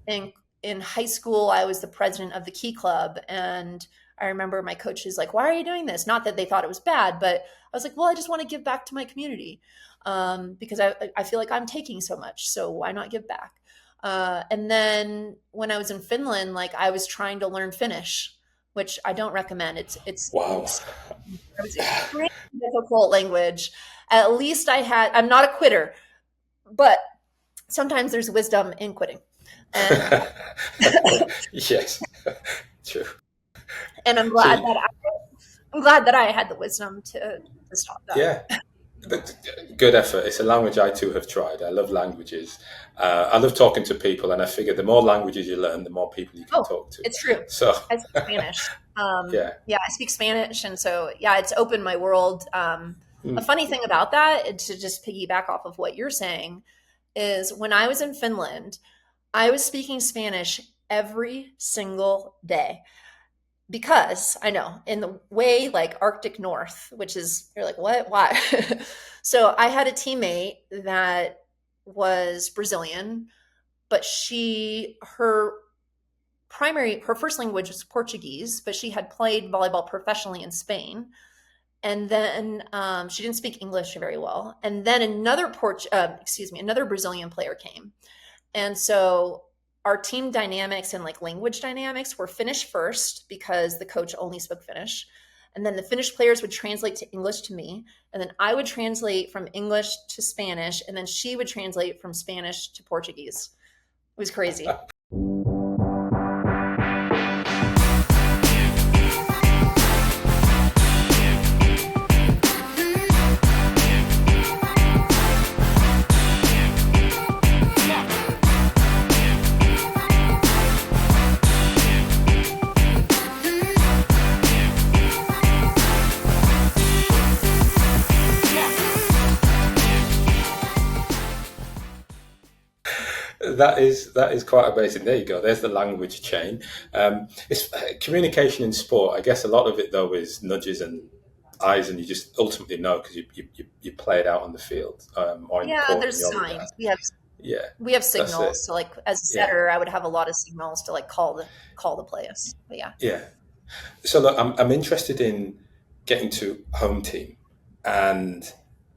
in in high school, I was the president of the key club, and I remember my coaches like, "Why are you doing this?" Not that they thought it was bad, but I was like, "Well, I just want to give back to my community, because I feel like I'm taking so much, so why not give back?" And then when I was in Finland, like, I was trying to learn Finnish, which I don't recommend. It's
Wow.
extremely difficult language. At least I'm not a quitter, but sometimes there's wisdom in quitting. And
Yes, true.
and
So,
I'm glad that I had the wisdom to stop that.
yeah, good effort. It's a language I too have tried. I love languages. I love talking to people, and I figure the more languages you learn, the more people you can
Oh,
talk to.
it's true.
So,
I speak Spanish.
yeah.
Yeah, I speak Spanish, and so yeah, it's opened my world. A
Mm.
funny thing about that, to just piggyback off of what you're saying, is when I was in Finland, I was speaking Spanish every single day. Because I know, in the way, like, Arctic North, which is, you're like, what? Why? So I had a teammate that was Brazilian, but her first language was Portuguese, but she had played volleyball professionally in Spain. And then she didn't speak English very well. And then another Brazilian player came. And so our team dynamics and, like, language dynamics were Finnish first because the coach only spoke Finnish. And then the Finnish players would translate to English to me. And then I would translate from English to Spanish. And then she would translate from Spanish to Portuguese. It was crazy.
That is quite amazing. There you go. There's the language chain. It's communication in sport. I guess a lot of it though is nudges and eyes, and you just ultimately know because you play it out on the field or in the
Yeah,
court, and
there's
you're there.
signs.
Yeah,
We have
that's
signals.
it.
So like as a
Yeah,
setter, I would have a lot of signals to like call the plays. But yeah.
yeah. So look, I'm interested in getting to home team and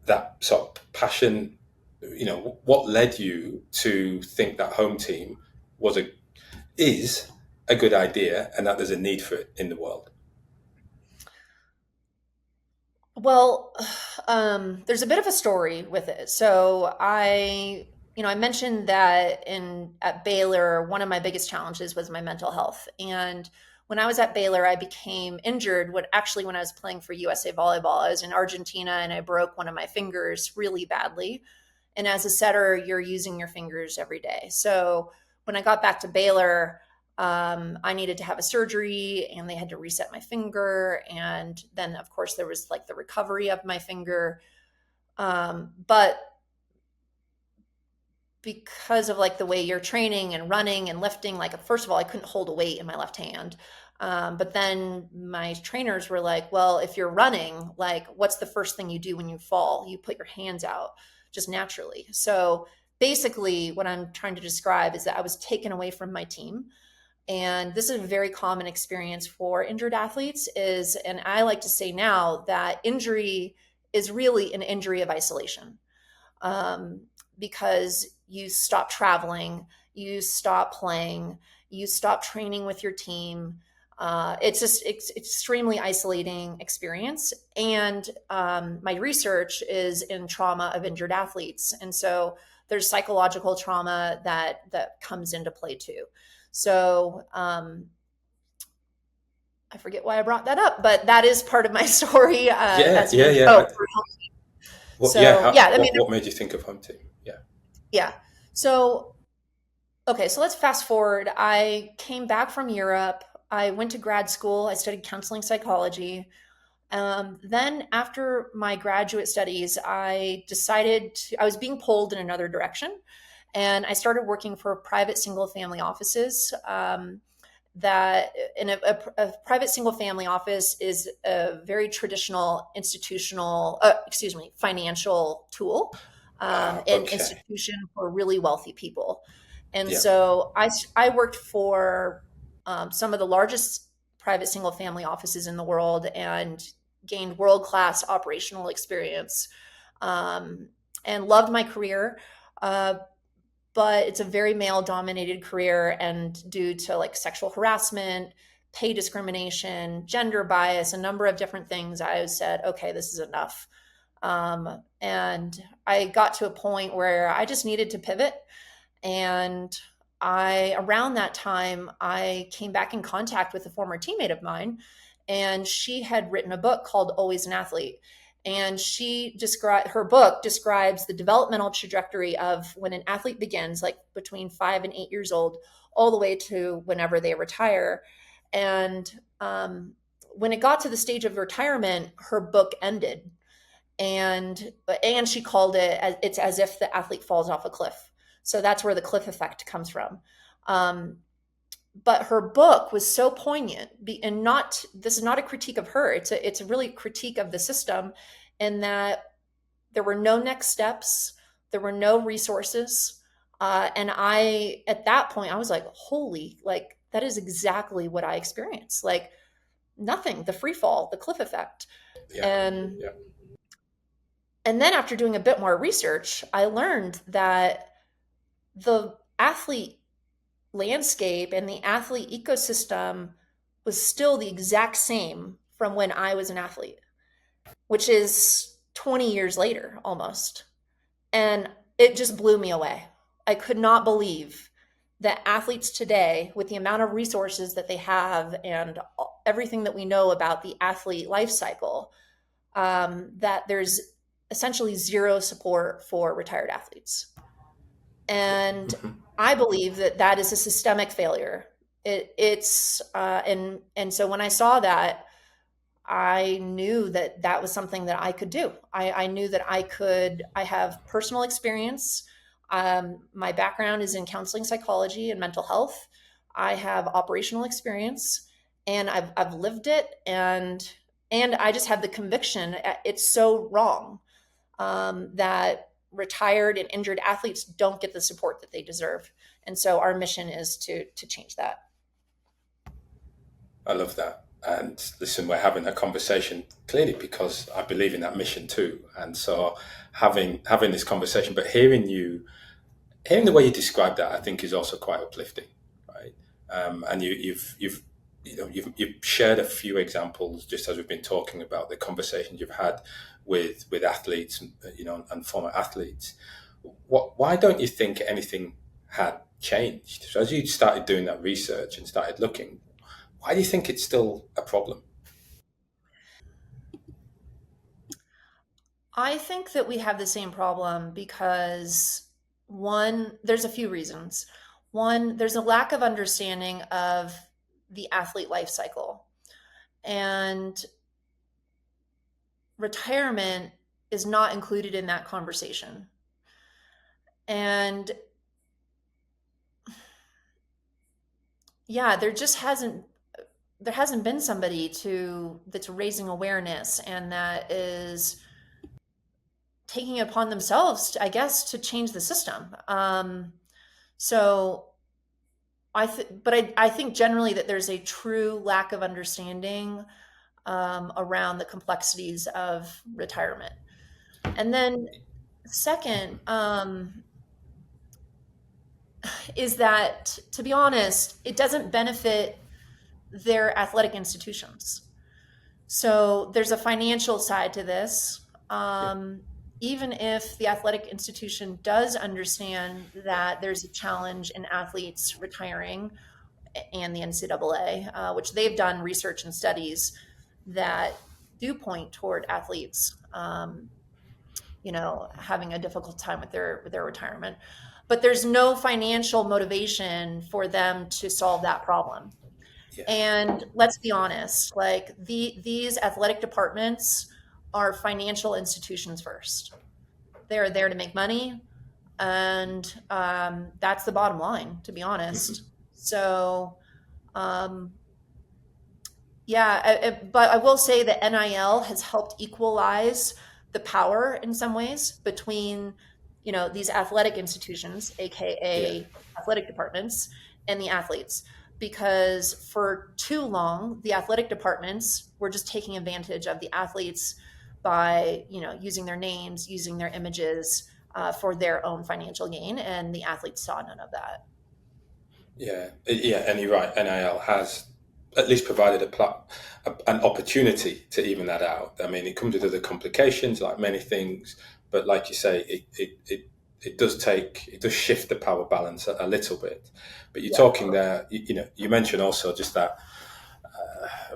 that sort of passion. You know, what led you to think that home team was a is a good idea and that there's a need for it in the world?
Well, there's a bit of a story with it. So I mentioned that in at Baylor, one of my biggest challenges was my mental health. And when I was at Baylor, I became injured when I was playing for USA Volleyball. I was in Argentina and I broke one of my fingers really badly. And as a setter, you're using your fingers every day. So when I got back to Baylor, I needed to have a surgery and they had to reset my finger. And then, of course, there was like the recovery of my finger. But because of like the way you're training and running and lifting, like, first of all, I couldn't hold a weight in my left hand. But then my trainers were like, well, if you're running, like, what's the first thing you do when you fall? You put your hands out just naturally. So basically, what I'm trying to describe is that I was taken away from my team. And this is a very common experience for injured athletes is, and I like to say now that injury is really an injury of isolation, um, because you stop traveling, you stop playing, you stop training with your team. It's extremely isolating experience. And my research is in trauma of injured athletes. And so there's psychological trauma that comes into play too. So I forget why I brought that up, but that is part of my story
Yeah,
as an
yeah,
intro.
yeah.
Oh, for home team.
What? Yeah.
So yeah, I mean,
What made you think of home team? Yeah.
yeah. So okay, so let's fast forward. I came back from Europe. I went to grad school. I studied counseling psychology. Then, after my graduate studies, I was being pulled in another direction. And I started working for private single family offices. That in a private single family office is a very traditional financial tool, an
Okay.
institution for really wealthy people. And
Yeah.
so I worked for some of the largest private single family offices in the world and gained world class operational experience, um, and loved my career. But it's a very male dominated career, and due to like sexual harassment, pay discrimination, gender bias, a number of different things, I said, okay, this is enough. And I got to a point where I just needed to pivot. And around that time, I came back in contact with a former teammate of mine, and she had written a book called Always an Athlete. And her book describes the developmental trajectory of when an athlete begins, like between 5 and 8 years old, all the way to whenever they retire. And when it got to the stage of retirement, her book ended, and she called it's as if the athlete falls off a cliff. So that's where the cliff effect comes from. Um, but her book was so poignant, and not this is not a critique of her. It's a really critique of the system, in that there were no next steps, there were no resources, and I at that point I was like, holy, like that is exactly what I experienced. Like nothing, the free fall, the cliff effect,
Yeah.
and
Yeah.
and then after doing a bit more research, I learned that the athlete landscape and the athlete ecosystem was still the exact same from when I was an athlete, which is 20 years later almost. And it just blew me away. I could not believe that athletes today, with the amount of resources that they have and everything that we know about the athlete life cycle, that there's essentially zero support for retired athletes. And
Mhm.
I believe that that is a systemic failure. And so when I saw that, I knew that that was something that I could do. I knew that I have personal experience. My background is in counseling psychology and mental health. I have operational experience, and I've lived it, and I just have the conviction it's so wrong, that retired and injured athletes don't get the support that they deserve. And so our mission is to change that.
I love that. And listen, we're having a conversation clearly because I believe in that mission too. And so having this conversation, but hearing the way you describe that, I think is also quite uplifting, right? And you've shared a few examples just as we've been talking about the conversations you've had with athletes, and former athletes. Why don't you think anything had changed? So as you started doing that research and started looking, why do you think it's still a problem?
I think that we have the same problem because one, there's a few reasons. One, there's a lack of understanding of the athlete life cycle. And retirement is not included in that conversation. And yeah, there hasn't been somebody that's raising awareness and that is taking it upon themselves, I guess, to change the system. So I think generally that there's a true lack of understanding around the complexities of retirement. And then second, is that, to be honest, it doesn't benefit their athletic institutions. So there's a financial side to this.
Yeah,
Even if the athletic institution does understand that there's a challenge in athletes retiring and the NCAA, which they've done research and studies that do point toward athletes, having a difficult time with their retirement. But there's no financial motivation for them to solve that problem.
yeah,
And let's be honest, like these athletic departments are financial institutions first. They're there to make money, and that's the bottom line, to be honest. So, um, yeah, but I will say that NIL has helped equalize the power in some ways between, these athletic institutions,
yeah,
aka athletic departments, and the athletes. Because for too long, the athletic departments were just taking advantage of the athletes by, using their names, using their images for their own financial gain, and the athletes saw none of that.
yeah. And you're right. NIL has at least provided an opportunity to even that out. I mean, it comes with other complications, like many things, but like you say, it does shift the power balance a little bit. But you're
Yeah.
talking there, you mentioned also just that,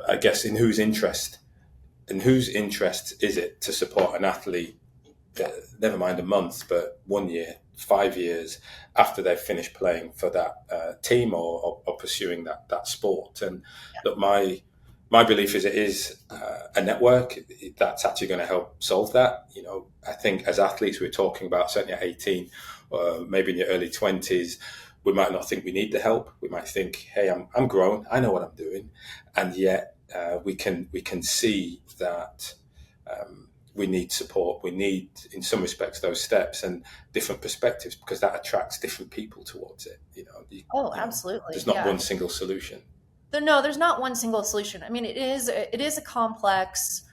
I guess, in whose interest is it to support an athlete, never mind a month, but 1 year, 5 years after they've finished playing for that team, or pursuing that sport. And look, my belief is it is a network that's actually going to help solve that. I think as athletes, we're talking about certainly at 18, maybe in your early 20s, we might not think we need the help. We might think, hey, I'm grown, I know what I'm doing, and yet we can see that. We need support. We need, in some respects, those steps and different perspectives, because that attracts different people towards it.
Oh, absolutely.
There's not
Yeah.
one single solution.
No, there's not one single solution. I mean, it is a complex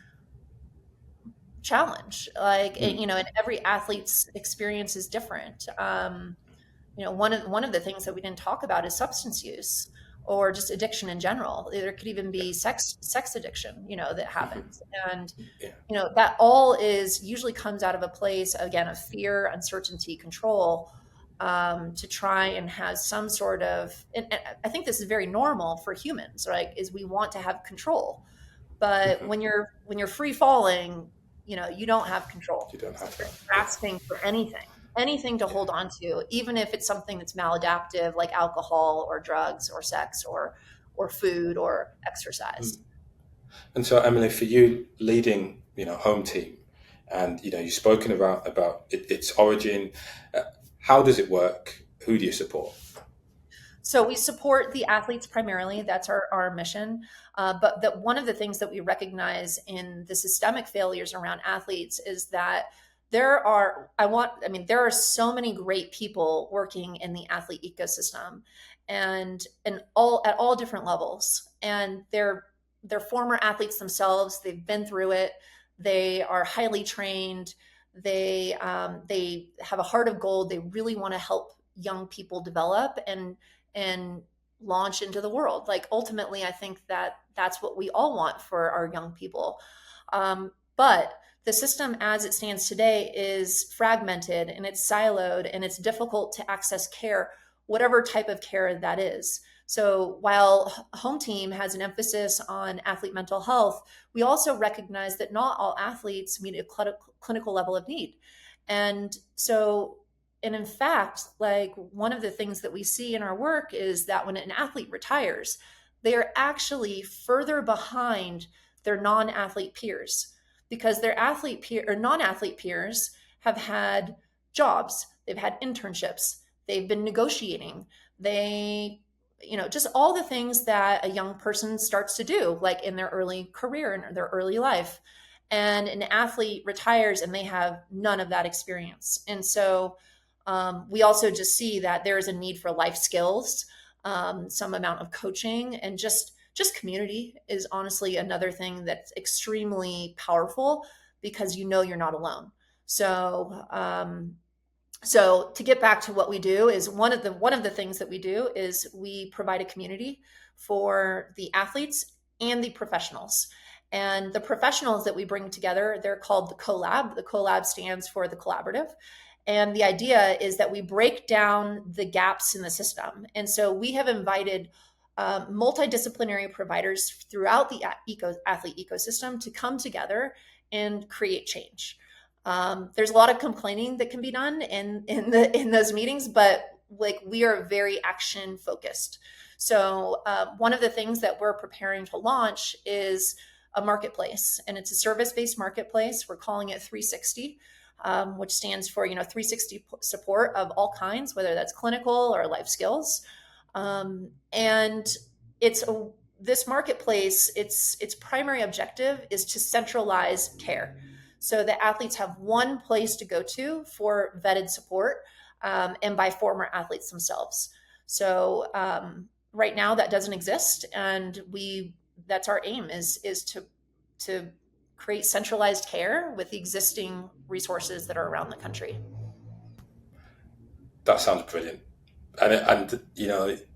challenge. Like,
Mm,
and every athlete's experience is different. One of the things that we didn't talk about is substance use or just addiction in general. There could even
yeah,
be sex addiction, that happens. And
yeah,
that all is usually comes out of a place, again, of fear, uncertainty, control, to try and have some sort of, and I think this is very normal for humans, right? Is we want to have control. But
mhm.
when you're free falling, you don't have control.
You don't
So
have
you're
that. Yeah,
grasping for anything to
yeah.
hold on to, even if it's something that's maladaptive, like alcohol or drugs or sex or food or exercise.
Mm. And so, Emily, for you leading, home team, and you've spoken about its origin. Uh, How does it work? Who do you support?
So we support the athletes primarily. That's our mission. But that one of the things that we recognize in the systemic failures around athletes is that there are so many great people working in the athlete ecosystem and all at all different levels. And they're former athletes themselves. They've been through it. They are highly trained. They have a heart of gold. They really want to help young people develop and launch into the world. Like ultimately, I think that that's what we all want for our young people. But the system as it stands today is fragmented and it's siloed and it's difficult to access care, whatever type of care that is. So while Home Team has an emphasis on athlete mental health, we also recognize that not all athletes meet a clinical level of need. And so and in fact, like one of the things that we see in our work is that when an athlete retires, they are actually further behind their non-athlete peers because their athlete peer or non-athlete peers have had jobs, they've had internships, they've been negotiating, just all the things that a young person starts to do, like in their early career and their early life. And an athlete retires and they have none of that experience. And so we also just see that there is a need for life skills, some amount of coaching, and just community is honestly another thing that's extremely powerful because you're not alone. So to get back to what we do is one of the things that we do is we provide a community for the athletes and the professionals. And the professionals that we bring together, they're called the CoLab. The CoLab stands for the collaborative. And the idea is that we break down the gaps in the system. And so we have invited multidisciplinary providers throughout the athlete ecosystem to come together and create change. There's a lot of complaining that can be done in those meetings, but like we are very action focused. So one of the things that we're preparing to launch is a marketplace, and it's a service-based marketplace. We're calling it 360. Which stands for 360 support of all kinds, whether that's clinical or life skills. And this marketplace, its primary objective is to centralize care, so that athletes have one place to go to for vetted support, and by former athletes themselves. So right now that doesn't exist, and that's our aim is to create centralized care with the existing resources that are around the country.
That sounds brilliant. And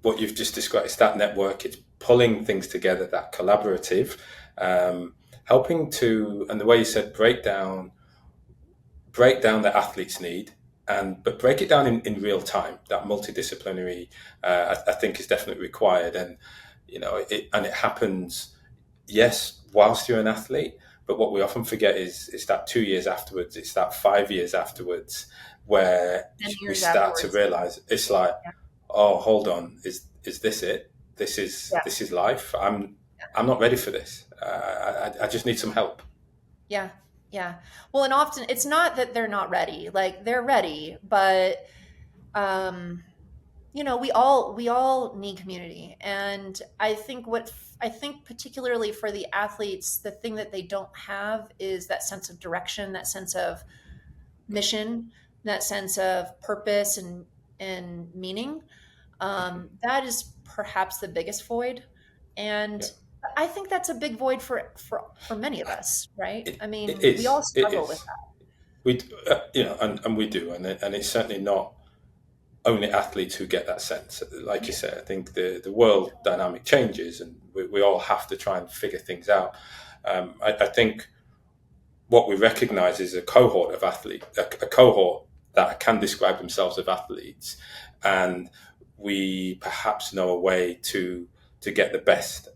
what you've just described is that network. It's pulling things together, that collaborative, helping to, and the way you said, break down the athlete's need, but break it down in real time. That multidisciplinary, I think, is definitely required. And it happens, yes, whilst you're an athlete. But what we often forget is that 2 years afterwards, it's that 5 years afterwards where we start to realize it's like, oh, hold on, is this it? This is life. I'm not ready for this. I just need some help.
Yeah. Yeah. Well, and often it's not that they're not ready, like they're ready, but we all need community. And I think particularly for the athletes, the thing that they don't have is that sense of direction, that sense of mission, that sense of purpose and meaning. That is perhaps the biggest void. And I think that's a big void for many of us, right? We all struggle with that.
We, and we do, and it's certainly not only athletes who get that sense. Like you said, I think the world dynamic changes, and we all have to try and figure things out. I think what we recognise is a cohort of athletes, a cohort that can describe themselves as athletes, and we perhaps know a way to get the best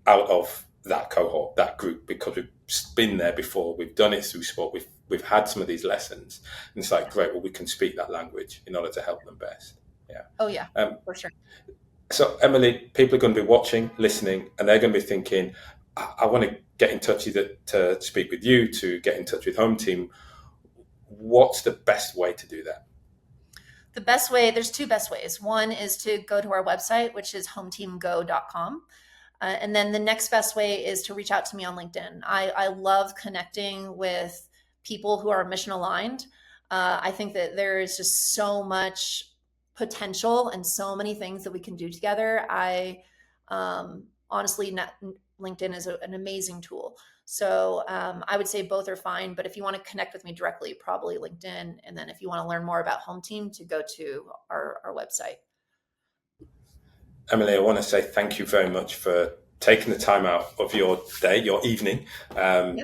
out of that cohort, that group, because we've been there before, we've done it through sport, we've had some of these lessons, and it's like, great, well, we can speak that language in order to help them best. Yeah.
Oh yeah, for sure.
So Emily, people are going to be watching, listening, and they're going to be thinking, I want to get in touch with you, to speak with you, to get in touch with Home Team. What's the best way to do that?
The best way, there's two best ways. One is to go to our website, which is hometeamgo.com. And then the next best way is to reach out to me on LinkedIn. I love connecting with people who are mission aligned. I think that there is just so much potential and so many things that we can do together. Honestly, LinkedIn is an amazing tool. So I would say both are fine. But if you want to connect with me directly, probably LinkedIn. And then if you want to learn more about Home Team, to go to our website.
Emily, I want to say thank you very much for taking the time out of your day, your evening,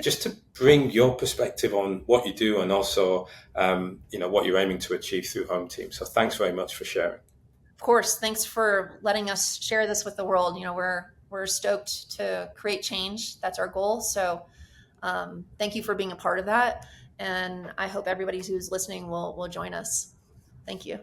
just to bring your perspective on what you do and also, what you're aiming to achieve through Home Team. So thanks very much for sharing.
Of course, thanks for letting us share this with the world. We're stoked to create change. That's our goal. So thank you for being a part of that. And I hope everybody who's listening will join us. Thank you.